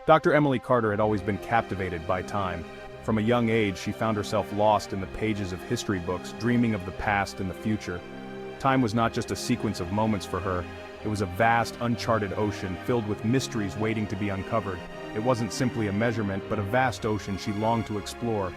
Dr. Emily Carter had always been captivated by time. From a young age, she found herself lost in the pages of history books, dreaming of the past and the future. Time was not just a sequence of moments for her, it was a vast, uncharted ocean filled with mysteries waiting to be uncovered. It wasn't simply a measurement, but a vast ocean she longed to explore.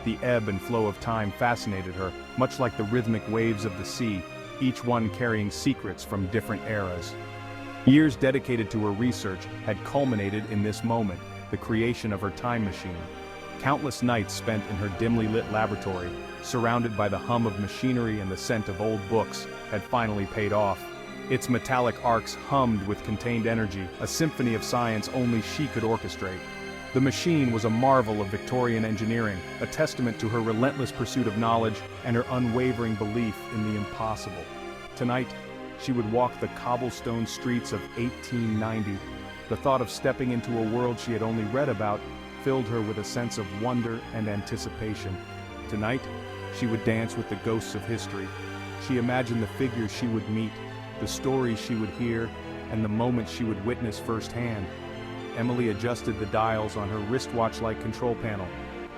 The ebb and flow of time fascinated her, much like the rhythmic waves of the sea, each one carrying secrets from different eras. Years dedicated to her research had culminated in this moment, the creation of her time machine. Countless nights spent in her dimly lit laboratory, surrounded by the hum of machinery and the scent of old books, had finally paid off. Its metallic arcs hummed with contained energy, a symphony of science only she could orchestrate. The machine was a marvel of Victorian engineering, a testament to her relentless pursuit of knowledge and her unwavering belief in the impossible. Tonight, she would walk the cobblestone streets of 1890. The thought of stepping into a world she had only read about filled her with a sense of wonder and anticipation. Tonight, she would dance with the ghosts of history. She imagined the figures she would meet, the stories she would hear, and the moments she would witness firsthand. Emily adjusted the dials on her wristwatch-like control panel.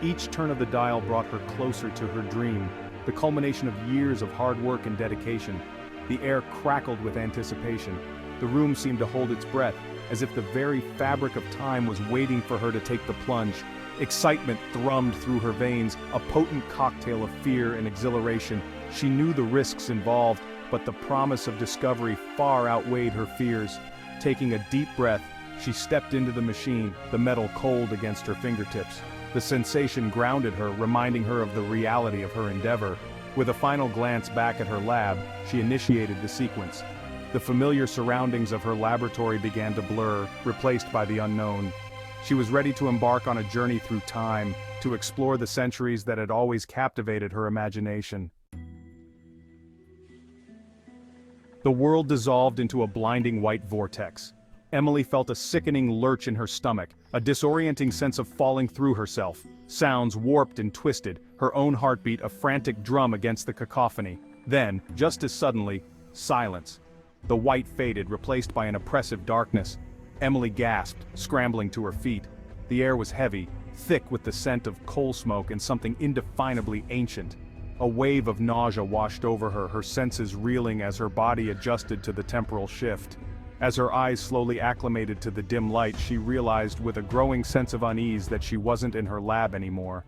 Each turn of the dial brought her closer to her dream, the culmination of years of hard work and dedication. The air crackled with anticipation. The room seemed to hold its breath, as if the very fabric of time was waiting for her to take the plunge. Excitement thrummed through her veins, a potent cocktail of fear and exhilaration. She knew the risks involved, but the promise of discovery far outweighed her fears. Taking a deep breath, she stepped into the machine, the metal cold against her fingertips. The sensation grounded her, reminding her of the reality of her endeavor. With a final glance back at her lab, she initiated the sequence. The familiar surroundings of her laboratory began to blur, replaced by the unknown. She was ready to embark on a journey through time, to explore the centuries that had always captivated her imagination. The world dissolved into a blinding white vortex. Emily felt a sickening lurch in her stomach, a disorienting sense of falling through herself. Sounds warped and twisted, her own heartbeat a frantic drum against the cacophony. Then, just as suddenly, silence. The white faded, replaced by an oppressive darkness. Emily gasped, scrambling to her feet. The air was heavy, thick with the scent of coal smoke and something indefinably ancient. A wave of nausea washed over her, her senses reeling as her body adjusted to the temporal shift. As her eyes slowly acclimated to the dim light, she realized with a growing sense of unease that she wasn't in her lab anymore.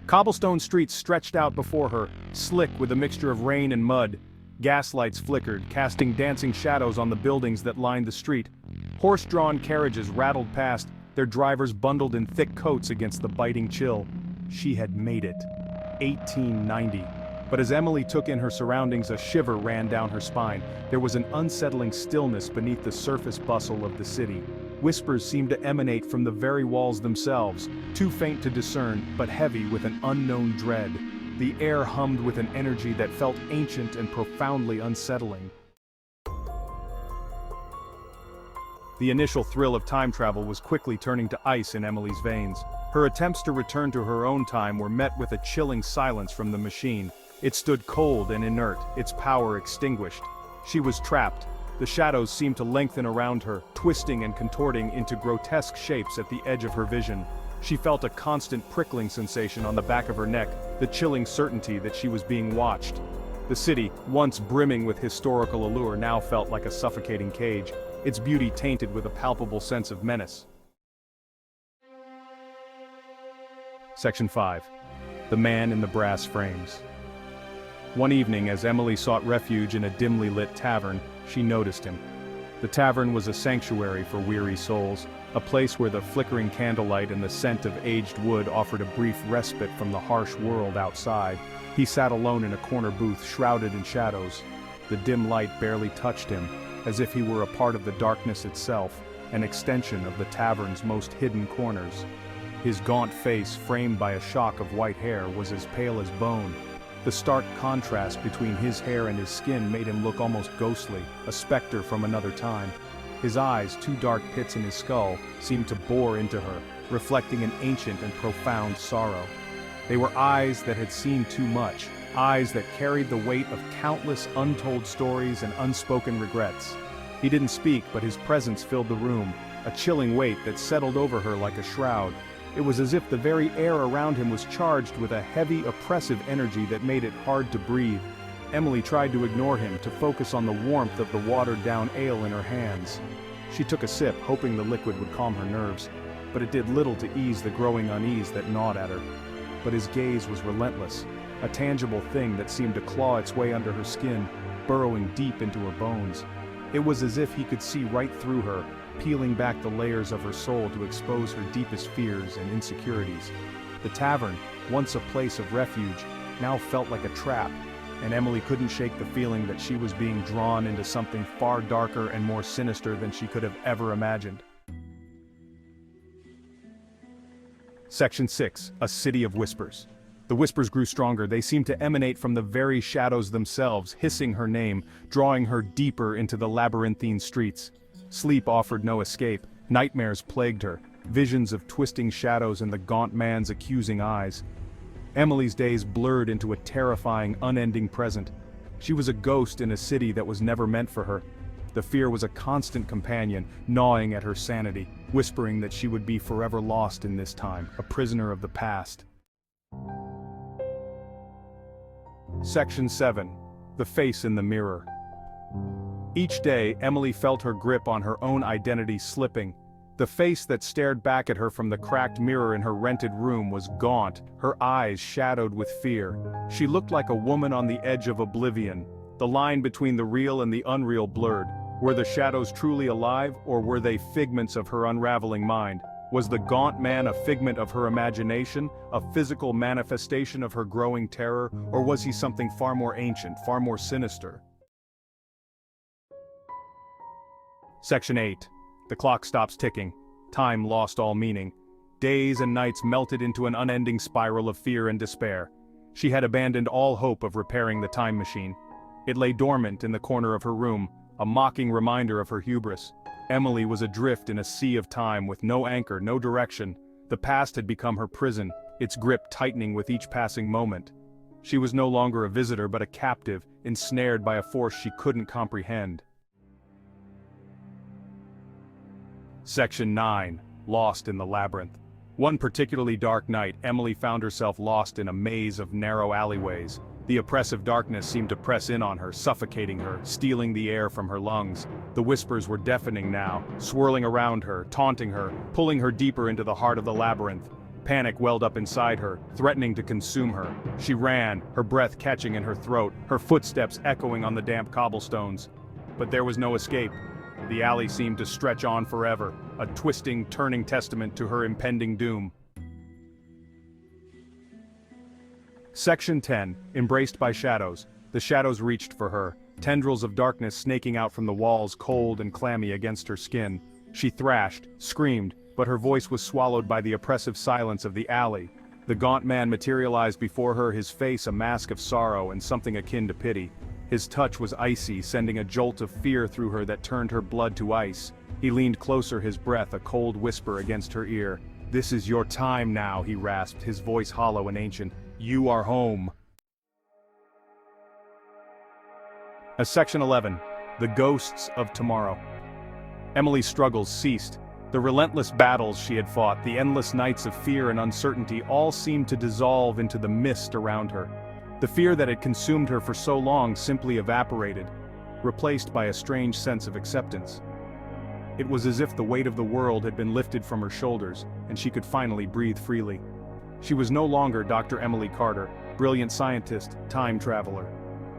Cobblestone streets stretched out before her, slick with a mixture of rain and mud. Gaslights flickered, casting dancing shadows on the buildings that lined the street. Horse-drawn carriages rattled past, their drivers bundled in thick coats against the biting chill. She had made it. 1890. But as Emily took in her surroundings, a shiver ran down her spine. There was an unsettling stillness beneath the surface bustle of the city. Whispers seemed to emanate from the very walls themselves, too faint to discern, but heavy with an unknown dread. The air hummed with an energy that felt ancient and profoundly unsettling. The initial thrill of time travel was quickly turning to ice in Emily's veins. Her attempts to return to her own time were met with a chilling silence from the machine. It stood cold and inert, its power extinguished. She was trapped. The shadows seemed to lengthen around her, twisting and contorting into grotesque shapes at the edge of her vision. She felt a constant prickling sensation on the back of her neck, the chilling certainty that she was being watched. The city, once brimming with historical allure, now felt like a suffocating cage, its beauty tainted with a palpable sense of menace. Section 5. The Man in the Brass Frames. One evening, as Emily sought refuge in a dimly lit tavern, she noticed him. The tavern was a sanctuary for weary souls, a place where the flickering candlelight and the scent of aged wood offered a brief respite from the harsh world outside. He sat alone in a corner booth, shrouded in shadows. The dim light barely touched him, as if he were a part of the darkness itself, an extension of the tavern's most hidden corners. His gaunt face, framed by a shock of white hair, was as pale as bone. The stark contrast between his hair and his skin made him look almost ghostly, a specter from another time. His eyes, two dark pits in his skull, seemed to bore into her, reflecting an ancient and profound sorrow. They were eyes that had seen too much, eyes that carried the weight of countless untold stories and unspoken regrets. He didn't speak, but his presence filled the room, a chilling weight that settled over her like a shroud. It was as if the very air around him was charged with a heavy, oppressive energy that made it hard to breathe. Emily tried to ignore him, to focus on the warmth of the watered-down ale in her hands. She took a sip, hoping the liquid would calm her nerves, but it did little to ease the growing unease that gnawed at her. But his gaze was relentless, a tangible thing that seemed to claw its way under her skin, burrowing deep into her bones. It was as if he could see right through her, peeling back the layers of her soul to expose her deepest fears and insecurities. The tavern, once a place of refuge, now felt like a trap, and Emily couldn't shake the feeling that she was being drawn into something far darker and more sinister than she could have ever imagined. Section 6. A City of Whispers. The whispers grew stronger. They seemed to emanate from the very shadows themselves, hissing her name, drawing her deeper into the labyrinthine streets. Sleep offered no escape. Nightmares plagued her, visions of twisting shadows and the gaunt man's accusing eyes. Emily's days blurred into a terrifying, unending present. She was a ghost in a city that was never meant for her. The fear was a constant companion, gnawing at her sanity, whispering that she would be forever lost in this time, a prisoner of the past. Section 7. The Face in the Mirror. Each day, Emily felt her grip on her own identity slipping. The face that stared back at her from the cracked mirror in her rented room was gaunt, her eyes shadowed with fear. She looked like a woman on the edge of oblivion. The line between the real and the unreal blurred. Were the shadows truly alive, or were they figments of her unraveling mind? Was the gaunt man a figment of her imagination, a physical manifestation of her growing terror, or was he something far more ancient, far more sinister? Section 8. The clock stops ticking. Time lost all meaning. Days and nights melted into an unending spiral of fear and despair. She had abandoned all hope of repairing the time machine. It lay dormant in the corner of her room, a mocking reminder of her hubris. Emily was adrift in a sea of time with no anchor, no direction. The past had become her prison, its grip tightening with each passing moment. She was no longer a visitor but a captive, ensnared by a force she couldn't comprehend. Section 9. Lost in the Labyrinth. One particularly dark night, Emily found herself lost in a maze of narrow alleyways. The oppressive darkness seemed to press in on her, suffocating her, stealing the air from her lungs. The whispers were deafening now, swirling around her, taunting her, pulling her deeper into the heart of the labyrinth. Panic welled up inside her, threatening to consume her. She ran, her breath catching in her throat, her footsteps echoing on the damp cobblestones. But there was no escape. The alley seemed to stretch on forever, a twisting, turning testament to her impending doom. Section 10. Embraced by shadows. The shadows reached for her, tendrils of darkness snaking out from the walls, cold and clammy against her skin. She thrashed, screamed, but her voice was swallowed by the oppressive silence of the alley. The gaunt man materialized before her, his face a mask of sorrow and something akin to pity. His touch was icy, sending a jolt of fear through her that turned her blood to ice. He leaned closer, his breath a cold whisper against her ear. "This is your time now," he rasped, his voice hollow and ancient. "You are home." Section 11. The Ghosts of Tomorrow. Emily's struggles ceased. The relentless battles she had fought, the endless nights of fear and uncertainty, all seemed to dissolve into the mist around her. The fear that had consumed her for so long simply evaporated, replaced by a strange sense of acceptance. It was as if the weight of the world had been lifted from her shoulders, and she could finally breathe freely. She was no longer Dr. Emily Carter, brilliant scientist, time traveler.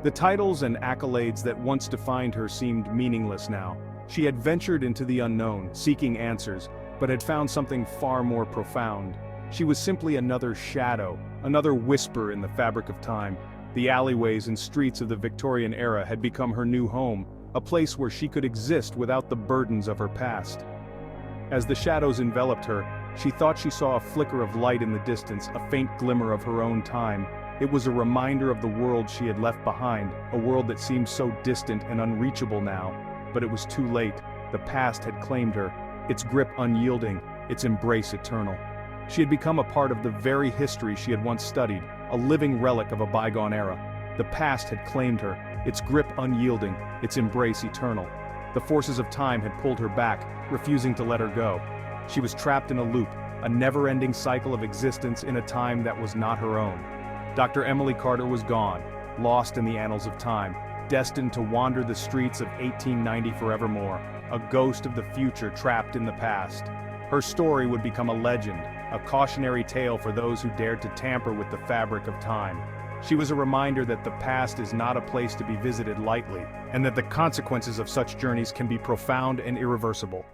The titles and accolades that once defined her seemed meaningless now. She had ventured into the unknown, seeking answers, but had found something far more profound. She was simply another shadow, another whisper in the fabric of time. The alleyways and streets of the Victorian era had become her new home, a place where she could exist without the burdens of her past. As the shadows enveloped her, she thought she saw a flicker of light in the distance, a faint glimmer of her own time. It was a reminder of the world she had left behind, a world that seemed so distant and unreachable now. But it was too late. The past had claimed her, its grip unyielding, its embrace eternal. She had become a part of the very history she had once studied, a living relic of a bygone era. The past had claimed her, its grip unyielding, its embrace eternal. The forces of time had pulled her back, refusing to let her go. She was trapped in a loop, a never-ending cycle of existence in a time that was not her own. Dr. Emily Carter was gone, lost in the annals of time, destined to wander the streets of 1890 forevermore, a ghost of the future trapped in the past. Her story would become a legend, a cautionary tale for those who dared to tamper with the fabric of time. She was a reminder that the past is not a place to be visited lightly, and that the consequences of such journeys can be profound and irreversible.